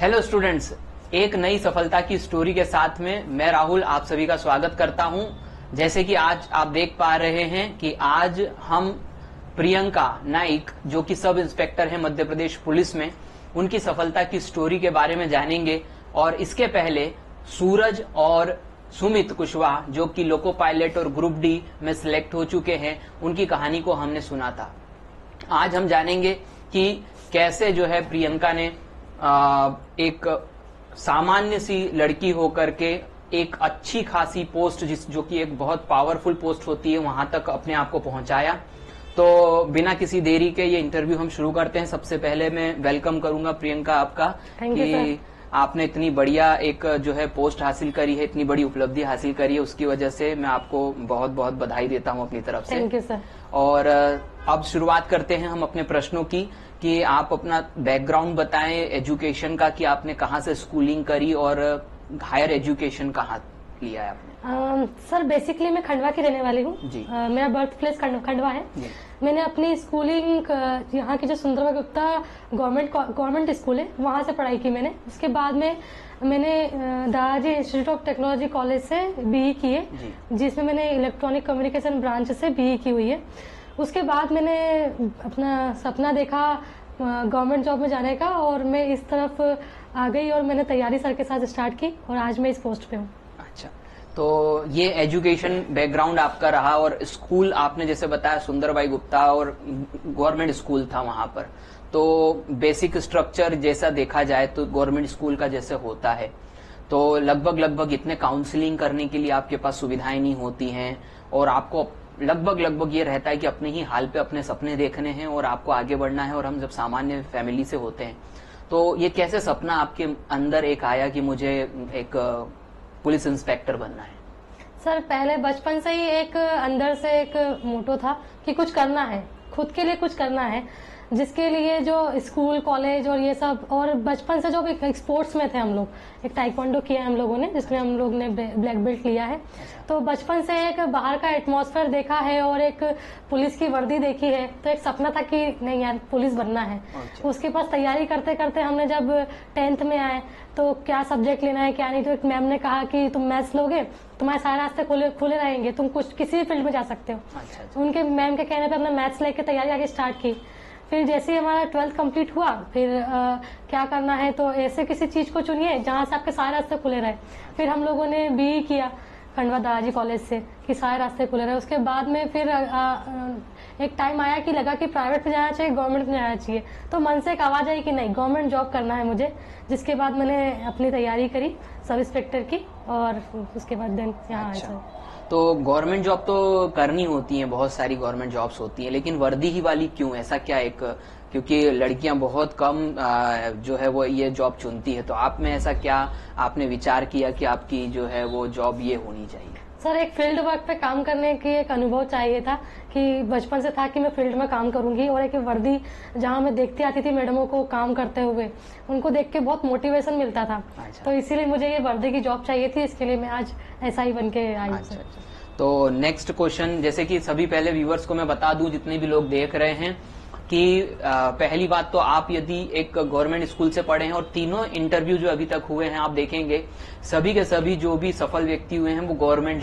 Hello students, एक नई सफलता की स्टोरी के साथ में मैं राहुल आप सभी का स्वागत करता हूं। जैसे कि आज आप देख पा रहे हैं कि आज हम प्रियंका नाइक जो कि सब इंस्पेक्टर हैं मध्य प्रदेश पुलिस में, उनकी सफलता की स्टोरी के बारे में जानेंगे। और इसके पहले सूरज और सुमित कुशवाहा जो कि लोको पायलट और ग्रुप डी में सिलेक्ट हो चुके हैं, उनकी कहानी को हमने सुना था। आज हम जानेंगे कि कैसे जो है प्रियंका ने एक सामान्य सी लड़की होकर के एक अच्छी खासी पोस्ट जो कि एक बहुत पावरफुल पोस्ट होती है, वहां तक अपने आप को पहुंचाया। तो बिना किसी देरी के ये इंटरव्यू हम शुरू करते हैं। सबसे पहले मैं वेलकम करूंगा प्रियंका आपका कि आपने इतनी बढ़िया एक जो है पोस्ट हासिल करी है, इतनी बड़ी उपलब्धि हासिल करी है, उसकी वजह से मैं आपको बहुत बहुत बधाई देता हूं अपनी तरफ से। Thank you sir. और अब शुरुआत करते हैं हम अपने प्रश्नों की कि आप अपना बैकग्राउंड बताएं एजुकेशन का, कि आपने कहाँ से स्कूलिंग करी और हायर एजुकेशन कहाँ लिया है आपने? सर बेसिकली मैं खंडवा की रहने वाली हूँ। मेरा बर्थ प्लेस खंडवा है। मैंने अपनी स्कूलिंग यहाँ की जो सुंदरबाई गुप्ता गवर्नमेंट स्कूल है वहाँ से पढ़ाई की मैंने। उसके बाद में मैंने दादाजी इंस्टीट्यूट ऑफ टेक्नोलॉजी कॉलेज से बीई की है, जिसमें मैंने इलेक्ट्रॉनिक कम्युनिकेशन ब्रांच से बीई की हुई है। उसके बाद मैंने अपना सपना देखा गवर्नमेंट जॉब में जाने का, और मैं इस तरफ आ गई और मैंने तैयारी सर के साथ स्टार्ट की और आज मैं इस पोस्ट पे हूँ। अच्छा, तो ये एजुकेशन बैकग्राउंड आपका रहा। और स्कूल आपने जैसे बताया सुंदरबाई गुप्ता और गवर्नमेंट स्कूल था वहां पर, तो बेसिक स्ट्रक्चर जैसा देखा जाए तो गवर्नमेंट स्कूल का जैसे होता है, तो लगभग इतने काउंसलिंग करने के लिए आपके पास सुविधाएं नहीं होती हैं, और आपको लगभग ये रहता है कि अपने ही हाल पे अपने सपने देखने हैं और आपको आगे बढ़ना है। और हम जब सामान्य फैमिली से होते हैं तो ये कैसे सपना आपके अंदर एक आया कि मुझे एक पुलिस इंस्पेक्टर बनना है? सर पहले बचपन से ही एक अंदर से एक मोटो था कि कुछ करना है, खुद के लिए कुछ करना है, जिसके लिए जो स्कूल कॉलेज और ये सब, और बचपन से जो एक स्पोर्ट्स में थे हम लोग, एक टाइक्वांडो किया है हम लोगों ने, जिसमें हम लोग ने ब्लैक बेल्ट लिया है। तो बचपन से एक बाहर का एटमॉस्फेयर देखा है और एक पुलिस की वर्दी देखी है, तो एक सपना था कि नहीं यार पुलिस बनना है। उसके पास तैयारी करते करते हमने जब 10th में आए तो क्या सब्जेक्ट लेना है क्या नहीं, तो एक मैम ने कहा कि तुम मैथ्स लोगे, तुम्हारे सारे रास्ते खुले रहेंगे, तुम कुछ किसी भी फील्ड में जा सकते हो। उनके मैम के कहने पर हमने मैथ्स लेके तैयारी आगे स्टार्ट की। फिर जैसे ही हमारा 12th कंप्लीट हुआ, फिर क्या करना है तो ऐसे किसी चीज को चुनिए जहां से आपके सारे रास्ते खुले रहे। फिर हम लोगों ने बीई किया खंडवा दादाजी कॉलेज से कि सारे रास्ते खुले रहे। उसके बाद में फिर एक टाइम आया कि लगा कि प्राइवेट में जाना चाहिए, गवर्नमेंट में जाना चाहिए, तो मन से एक आवाज आई कि नहीं गवर्नमेंट जॉब करना है मुझे। जिसके बाद मैंने अपनी तैयारी करी सब इंस्पेक्टर की, और उसके बाद दिन यहाँ आए सर। तो गवर्नमेंट जॉब तो करनी होती है, बहुत सारी गवर्नमेंट जॉब्स होती हैं, लेकिन वर्दी ही वाली क्यों? ऐसा क्या एक, क्योंकि लड़कियां बहुत कम जो है वो ये जॉब चुनती है, तो आप में ऐसा क्या आपने विचार किया कि आपकी जो है वो जॉब ये होनी चाहिए? सर एक फील्ड वर्क पे काम करने की एक अनुभव चाहिए था कि बचपन से था कि मैं फील्ड में काम करूंगी, और एक वर्दी जहां मैं देखती आती थी मैडमों को काम करते हुए, उनको देख के बहुत मोटिवेशन मिलता था। तो इसीलिए मुझे ये वर्दी की जॉब चाहिए थी, इसके लिए मैं आज ऐसा ही बन के आई। तो नेक्स्ट क्वेश्चन, जैसे कि सभी पहले व्यूअर्स को मैं बता दूं जितने भी लोग देख रहे हैं कि पहली बात तो आप यदि एक गवर्नमेंट स्कूल से पढ़े हैं, और तीनों इंटरव्यू जो अभी तक हुए हैं आप देखेंगे सभी के सभी जो भी सफल व्यक्ति हुए हैं वो गवर्नमेंट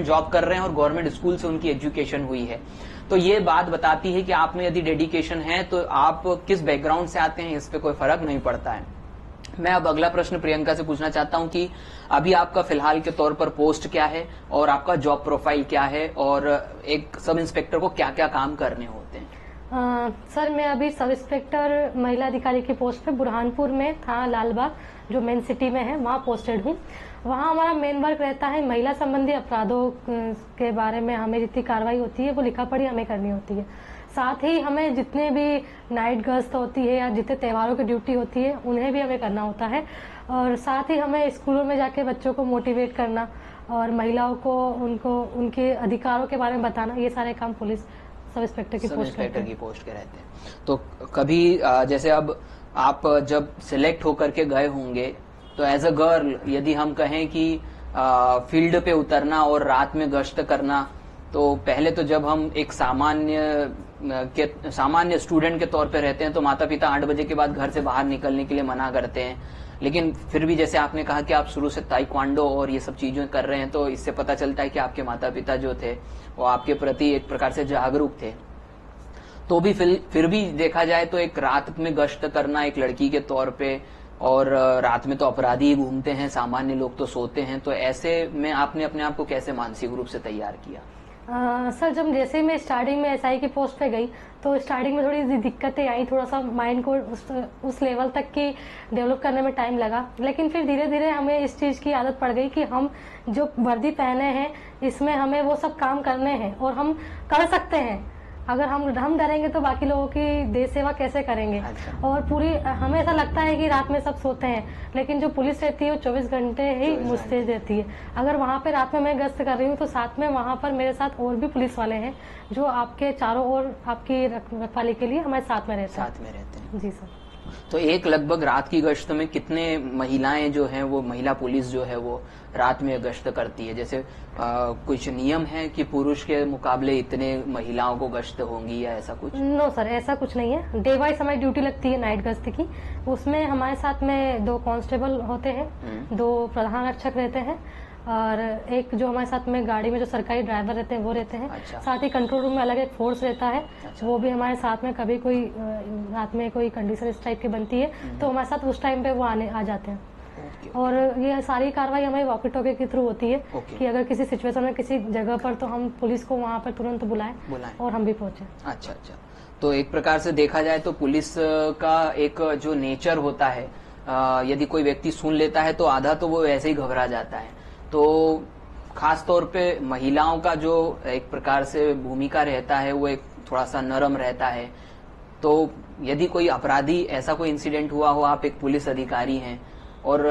जॉब कर रहे हैं और गवर्नमेंट स्कूल से उनकी एजुकेशन हुई है। तो ये बात बताती है कि आप में यदि डेडिकेशन है तो आप किस बैकग्राउंड से आते हैं इस पे कोई फर्क नहीं पड़ता है। मैं अब अगला प्रश्न प्रियंका से पूछना चाहता हूं कि अभी आपका फिलहाल के तौर पर पोस्ट क्या है और आपका जॉब प्रोफाइल क्या है, और एक सब इंस्पेक्टर को क्या क्या काम करने होते हैं? सर मैं अभी सब इंस्पेक्टर महिला अधिकारी की पोस्ट पे बुरहानपुर में थाना लालबाग जो मेन सिटी में है वहाँ पोस्टेड हूँ। वहाँ हमारा मेन वर्क रहता है महिला संबंधी अपराधों के बारे में, हमें जितनी कार्रवाई होती है वो लिखा पढ़ी हमें करनी होती है। साथ ही हमें जितने भी नाइट गश्त होती है या जितने त्योहारों की ड्यूटी होती है उन्हें भी हमें करना होता है। और साथ ही हमें स्कूलों में जाके बच्चों को मोटिवेट करना और महिलाओं को उनके अधिकारों के बारे में बताना, ये सारे काम पुलिस सब इंस्पेक्टर की पोस्ट के रहते हैं। तो कभी जैसे अब आप जब सिलेक्ट होकर के गए होंगे तो एज अ गर्ल यदि हम कहें कि फील्ड पे उतरना और रात में गश्त करना, तो पहले तो जब हम एक सामान्य स्टूडेंट के तौर पे रहते हैं तो माता पिता 8 बजे के बाद घर से बाहर निकलने के लिए मना करते हैं, लेकिन फिर भी जैसे आपने कहा कि आप शुरू से ताइक्वांडो और ये सब चीजें कर रहे हैं, तो इससे पता चलता है कि आपके माता पिता जो थे वो आपके प्रति एक प्रकार से जागरूक थे। तो भी फिर भी देखा जाए तो एक रात में गश्त करना एक लड़की के तौर पे, और रात में तो अपराधी ही घूमते हैं, सामान्य लोग तो सोते हैं, तो ऐसे में आपने अपने आप को कैसे मानसिक रूप से तैयार किया? सर जब जैसे मैं स्टार्टिंग में एसआई की पोस्ट पे गई तो स्टार्टिंग में थोड़ी दिक्कतें आई, थोड़ा सा माइंड को उस लेवल तक की डेवलप करने में टाइम लगा, लेकिन फिर धीरे धीरे हमें इस चीज़ की आदत पड़ गई कि हम जो वर्दी पहने हैं इसमें हमें वो सब काम करने हैं और हम कर सकते हैं। अगर हम डरेंगे तो बाकी लोगों की देश सेवा कैसे करेंगे। अच्छा। और पूरी हमें ऐसा लगता है कि रात में सब सोते हैं, लेकिन जो पुलिस रहती है वो 24 घंटे ही मुस्तैद रहती है। अगर वहाँ पे रात में मैं गश्त कर रही हूँ तो साथ में वहाँ पर मेरे साथ और भी पुलिस वाले हैं जो आपके चारों ओर आपकी रखवाली के लिए हमारे साथ में रहते हैं। जी सर। तो एक लगभग रात की गश्त में कितने महिलाएं जो हैं वो महिला पुलिस जो है वो रात में गश्त करती है? जैसे कुछ नियम है कि पुरुष के मुकाबले इतने महिलाओं को गश्त होंगी या ऐसा कुछ? नो सर, ऐसा कुछ नहीं है। डे वाइज हमारी ड्यूटी लगती है नाइट गश्त की, उसमें हमारे साथ में 2 कांस्टेबल होते हैं, 2 प्रधान रक्षक रहते हैं और एक जो हमारे साथ में गाड़ी में जो सरकारी ड्राइवर रहते हैं वो रहते हैं। अच्छा। साथ ही कंट्रोल रूम में अलग एक फोर्स रहता है। अच्छा। वो भी हमारे साथ में कभी कोई रात में कोई कंडीशन इस टाइप की बनती है तो हमारे साथ उस टाइम पे वो आ जाते हैं। और ये सारी कार्रवाई हमारी वॉकी टॉकी के थ्रू होती है कि अगर किसी सिचुएशन में किसी जगह पर तो हम पुलिस को वहाँ पर तुरंत बुलाएं और हम भी पहुंचे। अच्छा अच्छा। तो एक प्रकार से देखा जाए तो पुलिस का एक जो नेचर होता है, यदि कोई व्यक्ति सुन लेता है तो आधा तो वो वैसे ही घबरा जाता है। तो खास तौर पे महिलाओं का जो एक प्रकार से भूमिका रहता है वो एक थोड़ा सा नरम रहता है। तो यदि कोई अपराधी ऐसा कोई इंसिडेंट हुआ हो, आप एक पुलिस अधिकारी हैं और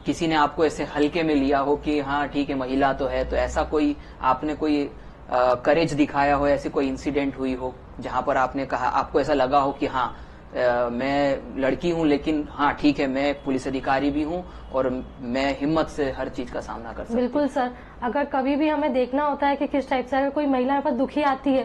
किसी ने आपको ऐसे हल्के में लिया हो कि हाँ ठीक है महिला तो है, तो ऐसा कोई आपने कोई करेज दिखाया हो, ऐसी कोई इंसिडेंट हुई हो जहां पर आपने कहा, आपको ऐसा लगा हो कि हाँ मैं लड़की हूं लेकिन हाँ ठीक है मैं पुलिस अधिकारी भी हूं और मैं हिम्मत से हर चीज का सामना कर सकती हूँ? बिल्कुल सर, अगर कभी भी हमें देखना होता है कि किस टाइप से अगर कोई महिला हमारे पास दुखी आती है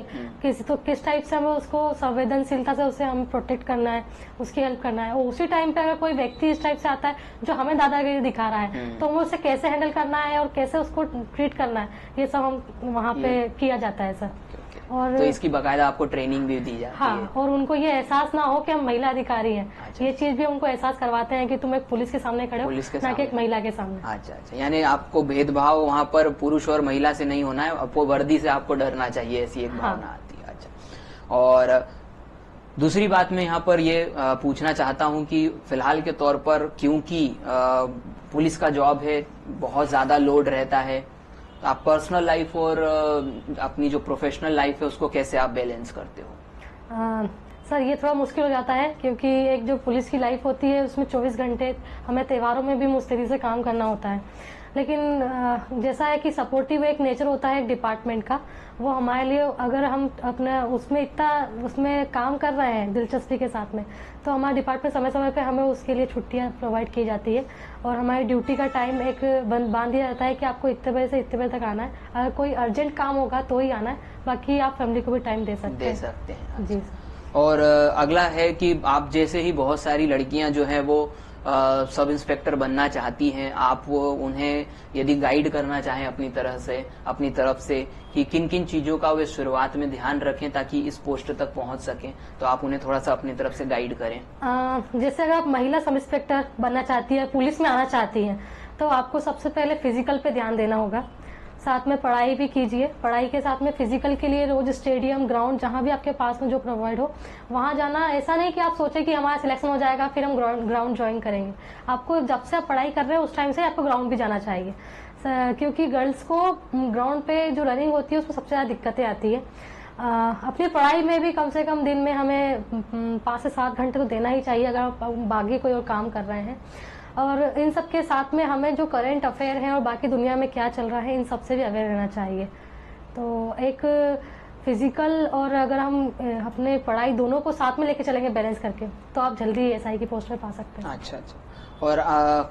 तो किस टाइप से हमें उसको संवेदनशीलता से उसे हमें प्रोटेक्ट करना है, उसकी हेल्प करना है। और उसी टाइम पे अगर कोई व्यक्ति इस टाइप से आता है जो हमें दादागिरी दिखा रहा है तो हमें उसे कैसे हैंडल करना है और कैसे उसको ट्रीट करना है, ये सब हम वहाँ पे किया जाता है सर। और तो इसकी बाकायदा आपको ट्रेनिंग भी दी जाती है? हाँ, और उनको ये एहसास ना हो कि हम महिला अधिकारी हैं। अच्छा। ये चीज भी उनको एहसास करवाते हैं कि तुम एक पुलिस के सामने खड़े हो, ना कि एक महिला के सामने। अच्छा अच्छा, यानी आपको भेदभाव वहाँ पर पुरुष और महिला से नहीं होना है, आपको वर्दी से आपको डरना चाहिए, ऐसी एक भावना आती है। अच्छा, और दूसरी बात मैं यहाँ पर ये पूछना चाहता हूँ कि फिलहाल के तौर पर क्योंकि पुलिस का जॉब है, बहुत ज्यादा लोड रहता है, तो आप पर्सनल लाइफ और अपनी जो प्रोफेशनल लाइफ है उसको कैसे आप बैलेंस करते हो? सर ये थोड़ा मुश्किल हो जाता है क्योंकि एक जो पुलिस की लाइफ होती है उसमें 24 घंटे हमें त्योहारों में भी मुस्तैदी से काम करना होता है, लेकिन जैसा है कि सपोर्टिव एक नेचर होता है एक डिपार्टमेंट का, वो हमारे लिए अगर हम अपना उसमें काम कर रहे हैं दिलचस्पी के साथ में तो हमारा डिपार्टमेंट समय समय पे हमें उसके लिए छुट्टियां प्रोवाइड की जाती है और हमारी ड्यूटी का टाइम एक बांध दिया जाता है कि आपको इतने बजे से इतने बजे तक आना है। अगर कोई अर्जेंट काम होगा तो ही आना है, बाकी आप फैमिली को भी टाइम दे सकते हैं। जी। और अगला है कि आप जैसे ही बहुत सारी लड़कियां जो हैं वो सब इंस्पेक्टर बनना चाहती हैं, आप वो उन्हें यदि गाइड करना चाहें अपनी तरफ से कि किन किन चीजों का वे शुरुआत में ध्यान रखें ताकि इस पोस्ट तक पहुंच सकें, तो आप उन्हें थोड़ा सा अपनी तरफ से गाइड करें। जैसे अगर आप महिला सब इंस्पेक्टर बनना चाहती है, पुलिस में आना चाहती हैं, तो आपको सबसे पहले फिजिकल पे ध्यान देना होगा, साथ में पढ़ाई भी कीजिए। पढ़ाई के साथ में फिजिकल के लिए रोज स्टेडियम, ग्राउंड, जहां भी आपके पास में जो प्रोवाइड हो वहां जाना। ऐसा नहीं कि आप सोचे कि हमारा सिलेक्शन हो जाएगा फिर हम ग्राउंड ज्वाइन करेंगे। आपको जब से आप पढ़ाई कर रहे हैं उस टाइम से आपको ग्राउंड भी जाना चाहिए, क्योंकि गर्ल्स को ग्राउंड पे जो रनिंग होती है उसमें सबसे ज्यादा दिक्कतें आती है। अपनी पढ़ाई में भी कम से कम दिन में हमें 5 से 7 घंटे तो देना ही चाहिए अगर आप बाकी कोई और काम कर रहे हैं। और इन सब के साथ में हमें जो करंट अफेयर है और बाकी दुनिया में क्या चल रहा है इन सब से भी अवेयर रहना चाहिए। तो एक फिजिकल और अगर हम अपने पढ़ाई दोनों को साथ में लेके चलेंगे बैलेंस करके, तो आप जल्दी एसआई की पोस्ट में पा सकते हैं। अच्छा अच्छा। और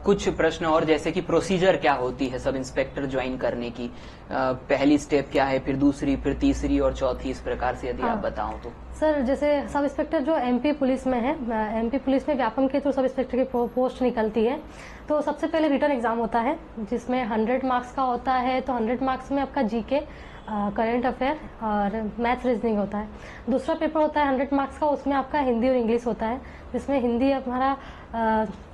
कुछ प्रश्न और, जैसे कि प्रोसीजर क्या होती है सब इंस्पेक्टर ज्वाइन करने की, पहली स्टेप क्या है, फिर दूसरी, फिर तीसरी और चौथी, इस प्रकार से यदि आप बताओ तो। सर जैसे सब इंस्पेक्टर जो एमपी पुलिस में है, एमपी पुलिस में व्यापम के थ्रू सब इंस्पेक्टर की पोस्ट निकलती है। तो सबसे पहले रिटन एग्जाम होता है जिसमें 100 मार्क्स का होता है। तो 100 मार्क्स में आपका जीके, करंट अफेयर और मैथ्स रीजनिंग होता है। दूसरा पेपर होता है 100 मार्क्स का, उसमें आपका हिंदी और इंग्लिश होता है, जिसमें हिंदी हमारा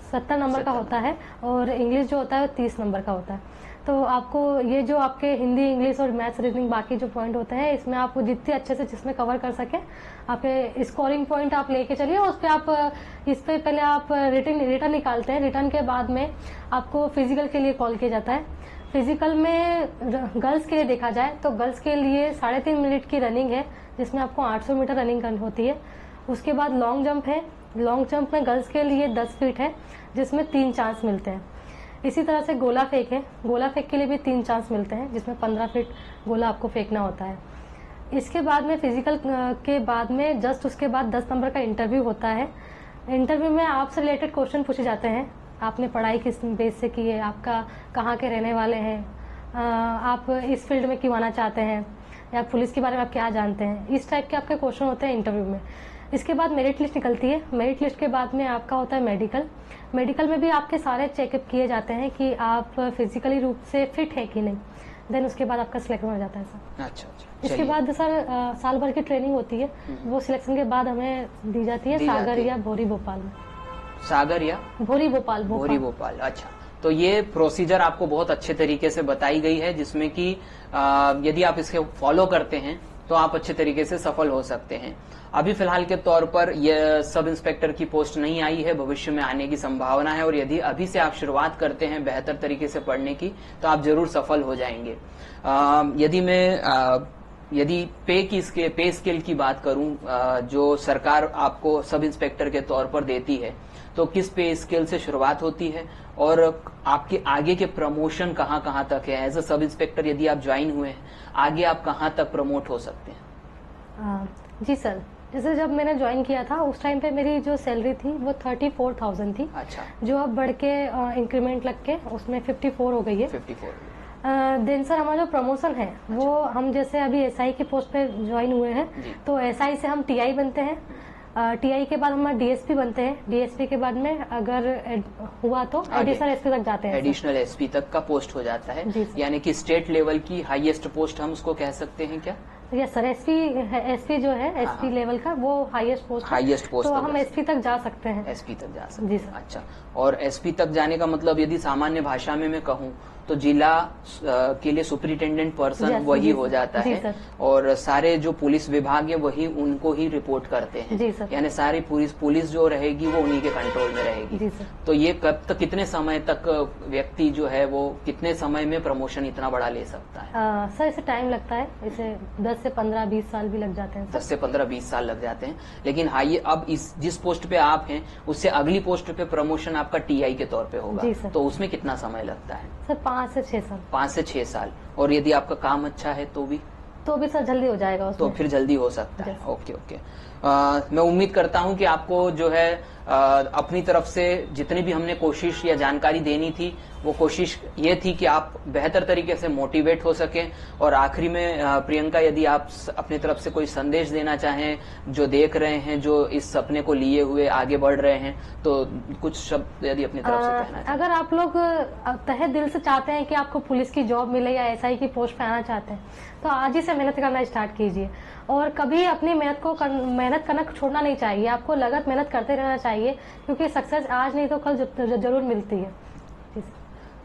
70 नंबर का होता है और इंग्लिश जो होता है 30 नंबर का होता है। तो आपको ये जो आपके हिंदी, इंग्लिश और मैथ्स रीजनिंग बाकी जो पॉइंट होते हैं, इसमें आप जितने अच्छे से जिसमें कवर कर सके आपके स्कोरिंग पॉइंट आप लेके चलिए। उस पर आप इस पे पहले आप रिटर्न निकालते हैं। रिटर्न के बाद में आपको फिजिकल के लिए कॉल किया जाता है। फिजिकल में गर्ल्स के लिए देखा जाए तो गर्ल्स के लिए 3.5 मिनट की रनिंग है, जिसमें आपको 800 मीटर रनिंग करनी होती है। उसके बाद लॉन्ग जंप है। लॉन्ग जंप में गर्ल्स के लिए 10 फीट है, जिसमें 3 चांस मिलते हैं। इसी तरह से गोला फेंक है। गोला फेंक के लिए भी 3 चांस मिलते हैं, जिसमें 15 फीट गोला आपको फेंकना होता है। इसके बाद में फिजिकल के बाद में जस्ट उसके बाद 10 नंबर का इंटरव्यू होता है। इंटरव्यू में आपसे रिलेटेड क्वेश्चन पूछे जाते हैं। आपने पढ़ाई किस बेस से की है, आपका कहाँ के रहने वाले हैं, आप इस फील्ड में क्यों आना चाहते हैं, या पुलिस के बारे में आप क्या जानते हैं, इस टाइप के आपके क्वेश्चन होते हैं इंटरव्यू में। इसके बाद मेरिट लिस्ट निकलती है। मेरिट लिस्ट के बाद में आपका होता है मेडिकल। मेडिकल में भी आपके सारे चेकअप किए जाते हैं कि आप फिजिकली रूप से फिट है कि नहीं। देन उसके बाद आपका सिलेक्शन हो जाता है सर। अच्छा अच्छा। इसके बाद सर साल भर की ट्रेनिंग होती है, वो सिलेक्शन के बाद हमें दी जाती है सागर या भोरी भोपाल में। सागर या भोरी भोपाल। भोरी भोपाल। अच्छा, तो ये प्रोसीजर आपको बहुत अच्छे तरीके से बताई गई है, जिसमें कि यदि आप इसके फॉलो करते हैं तो आप अच्छे तरीके से सफल हो सकते हैं। अभी फिलहाल के तौर पर यह सब इंस्पेक्टर की पोस्ट नहीं आई है, भविष्य में आने की संभावना है, और यदि अभी से आप शुरुआत करते हैं बेहतर तरीके से पढ़ने की तो आप जरूर सफल हो जाएंगे। यदि पे स्केल की बात करूं, जो सरकार आपको सब इंस्पेक्टर के तौर पर देती है, तो किस पे स्केल से शुरुआत होती है और आपके आगे के प्रमोशन कहाँ कहाँ तक है? एज अ सब इंस्पेक्टर यदि आप ज्वाइन हुए हैं, आगे आप कहाँ तक प्रमोट हो सकते हैं? जी सर, जैसे जब मैंने ज्वाइन किया था उस टाइम पे मेरी जो सैलरी थी वो 34,000 थी। अच्छा। जो अब बढ़ के इंक्रीमेंट लग के उसमें 54 हो गई है। 54। देन सर हमारा जो प्रमोशन है वो हम जैसे अभी एसआई की पोस्ट पे ज्वाइन हुए हैं, तो एसआई से हम टीआई बनते हैं। टीआई के बाद हम डीएसपी बनते हैं। डीएसपी के बाद में अगर हुआ तो एडिशनल एसपी तक जाते हैं। एडिशनल एसपी तक का पोस्ट हो जाता है, यानी कि स्टेट लेवल की हाईएस्ट पोस्ट हम उसको कह सकते हैं क्या? यस सर, एसपी जो है एसपी लेवल का वो हाईएस्ट पोस्ट तो हम एसपी तक जा सकते हैं। एसपी तक जा सकते हैं। जी सर। अच्छा, और एसपी तक जाने का मतलब यदि सामान्य भाषा में मैं कहूँ तो जिला के लिए सुपरिटेंडेंट पर्सन वही हो जाता है, और सारे जो पुलिस विभाग है वही उनको ही रिपोर्ट करते हैं। जी सर। यानी सारी पुलिस जो रहेगी वो उन्हीं के कंट्रोल में रहेगी। जी सर। तो ये कब तक, कितने समय तक व्यक्ति जो है वो कितने समय में प्रमोशन इतना बड़ा ले सकता है? सर इसे टाइम लगता है, इसे 10 से 15-20 साल भी लग जाते हैं। 10 से 15-20 साल लग जाते हैं। लेकिन अब जिस पोस्ट पे आप हैं उससे अगली पोस्ट पे प्रमोशन आपका टीआई के तौर पे होगा, तो उसमें कितना समय लगता है? सर 5 से 6 साल। 5 से 6 साल। और यदि आपका काम अच्छा है तो भी सर जल्दी हो जाएगा उसमें। तो फिर जल्दी हो सकता है। Okay okay. मैं उम्मीद करता हूं कि आपको जो है अपनी तरफ से जितनी भी हमने कोशिश या जानकारी देनी थी वो कोशिश ये थी कि आप बेहतर तरीके से मोटिवेट हो सकें। और आखिरी में प्रियंका, यदि आप अपनी तरफ से कोई संदेश देना चाहें, जो देख रहे हैं, जो इस सपने को लिए हुए आगे बढ़ रहे हैं, तो कुछ शब्द यदि अपनी तरफ से कहना चाहें। अगर आप लोग तहे दिल से चाहते हैं कि आपको पुलिस की जॉब मिले या एसआई की पोस्ट पे आना चाहते हैं, तो आज ही से मेहनत करना स्टार्ट कीजिए। और कभी अपनी मेहनत करना छोड़ना नहीं चाहिए। आपको लगातार मेहनत करते रहना चाहिए, क्योंकि सक्सेस आज नहीं तो कल जरूर मिलती है।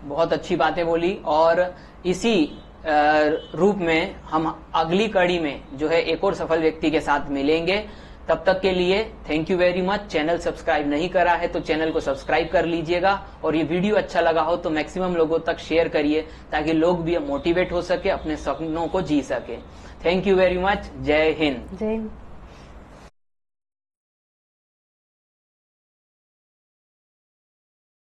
बहुत अच्छी बातें बोली, और इसी रूप में हम अगली कड़ी में जो है एक और सफल व्यक्ति के साथ मिलेंगे। तब तक के लिए thank you very much. Channel subscribe नहीं करा है तो चैनल को सब्सक्राइब कर लीजिएगा, और ये वीडियो अच्छा लगा हो तो मैक्सिमम लोगों तक शेयर करिए, ताकि लोग भी मोटिवेट हो सके, अपने सपनों को जी सके। Thank you very much. जय हिंद। जय हिंद।